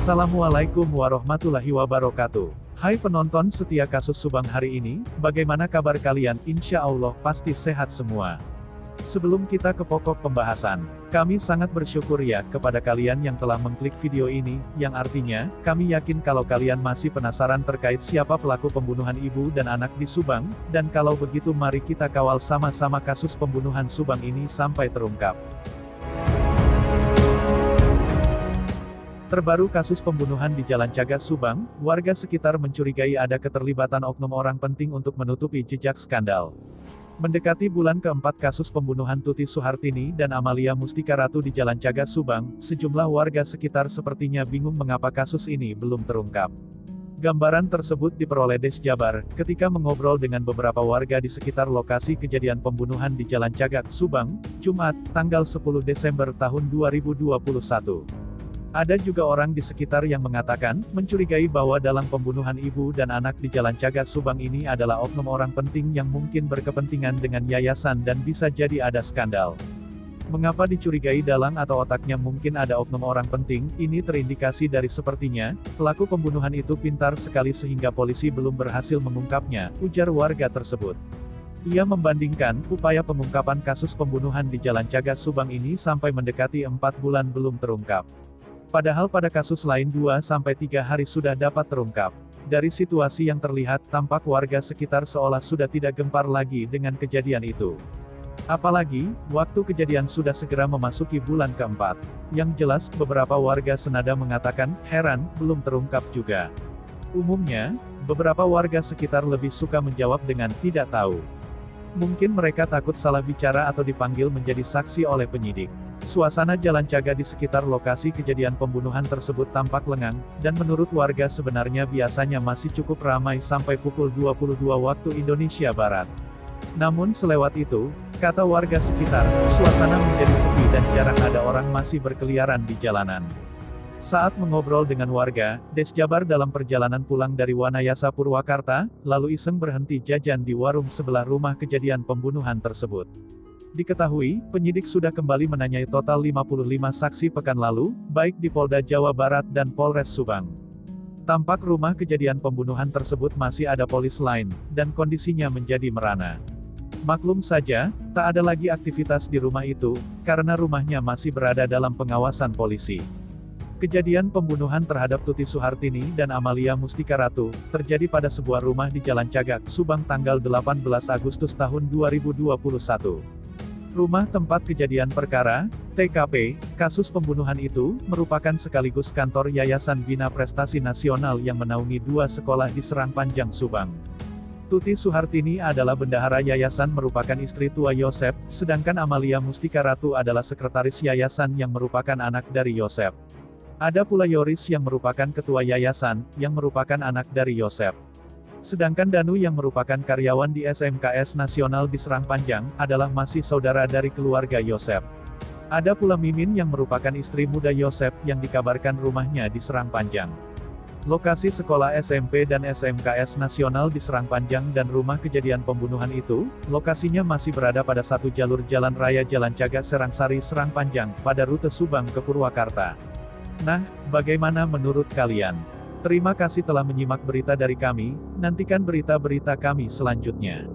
Assalamualaikum warahmatullahi wabarakatuh. Hai penonton setia kasus Subang hari ini, bagaimana kabar kalian? Insya Allah pasti sehat semua. Sebelum kita ke pokok pembahasan, kami sangat bersyukur ya kepada kalian yang telah mengklik video ini, yang artinya, kami yakin kalau kalian masih penasaran terkait siapa pelaku pembunuhan ibu dan anak di Subang, dan kalau begitu mari kita kawal sama-sama kasus pembunuhan Subang ini sampai terungkap. Terbaru kasus pembunuhan di Jalan Cagak Subang, warga sekitar mencurigai ada keterlibatan oknum orang penting untuk menutupi jejak skandal. Mendekati bulan keempat kasus pembunuhan Tuti Suhartini dan Amalia Mustika Ratu di Jalan Cagak Subang, sejumlah warga sekitar sepertinya bingung mengapa kasus ini belum terungkap. Gambaran tersebut diperoleh Des Jabar, ketika mengobrol dengan beberapa warga di sekitar lokasi kejadian pembunuhan di Jalan Cagak Subang, Jumat, tanggal 10 Desember tahun 2021. Ada juga orang di sekitar yang mengatakan, mencurigai bahwa dalam pembunuhan ibu dan anak di Jalan Cagak Subang ini adalah oknum orang penting yang mungkin berkepentingan dengan yayasan dan bisa jadi ada skandal. Mengapa dicurigai dalang atau otaknya mungkin ada oknum orang penting? Ini terindikasi dari sepertinya, pelaku pembunuhan itu pintar sekali sehingga polisi belum berhasil mengungkapnya, ujar warga tersebut. Ia membandingkan, upaya pengungkapan kasus pembunuhan di Jalan Cagak Subang ini sampai mendekati 4 bulan belum terungkap. Padahal pada kasus lain 2-3 hari sudah dapat terungkap. Dari situasi yang terlihat, tampak warga sekitar seolah sudah tidak gempar lagi dengan kejadian itu. Apalagi, waktu kejadian sudah segera memasuki bulan keempat. Yang jelas, beberapa warga senada mengatakan, heran, belum terungkap juga. Umumnya, beberapa warga sekitar lebih suka menjawab dengan tidak tahu. Mungkin mereka takut salah bicara atau dipanggil menjadi saksi oleh penyidik. Suasana Jalan Cagak di sekitar lokasi kejadian pembunuhan tersebut tampak lengang, dan menurut warga sebenarnya biasanya masih cukup ramai sampai pukul 22 waktu Indonesia Barat. Namun selewat itu, kata warga sekitar, suasana menjadi sepi dan jarang ada orang masih berkeliaran di jalanan. Saat mengobrol dengan warga, Des Jabar dalam perjalanan pulang dari Wanayasa Purwakarta, lalu iseng berhenti jajan di warung sebelah rumah kejadian pembunuhan tersebut. Diketahui, penyidik sudah kembali menanyai total 55 saksi pekan lalu, baik di Polda Jawa Barat dan Polres Subang. Tampak rumah kejadian pembunuhan tersebut masih ada polis lain, dan kondisinya menjadi merana. Maklum saja, tak ada lagi aktivitas di rumah itu, karena rumahnya masih berada dalam pengawasan polisi. Kejadian pembunuhan terhadap Tuti Suhartini dan Amalia Mustika Ratu, terjadi pada sebuah rumah di Jalan Cagak, Subang tanggal 18 Agustus tahun 2021. Rumah tempat kejadian perkara, TKP, kasus pembunuhan itu, merupakan sekaligus kantor Yayasan Bina Prestasi Nasional yang menaungi 2 sekolah di Serang Panjang, Subang. Tuti Suhartini adalah bendahara yayasan merupakan istri tua Yosep, sedangkan Amalia Mustika Ratu adalah sekretaris yayasan yang merupakan anak dari Yosep. Ada pula Yoris yang merupakan ketua yayasan, yang merupakan anak dari Yosep. Sedangkan Danu yang merupakan karyawan di SMKS Nasional di Serang Panjang, adalah masih saudara dari keluarga Yosep. Ada pula Mimin yang merupakan istri muda Yosep, yang dikabarkan rumahnya di Serang Panjang. Lokasi sekolah SMP dan SMKS Nasional di Serang Panjang dan rumah kejadian pembunuhan itu, lokasinya masih berada pada satu jalur jalan raya Jalan Cagak Serangsari Serang Panjang, pada rute Subang ke Purwakarta. Nah, bagaimana menurut kalian? Terima kasih telah menyimak berita dari kami, nantikan berita-berita kami selanjutnya.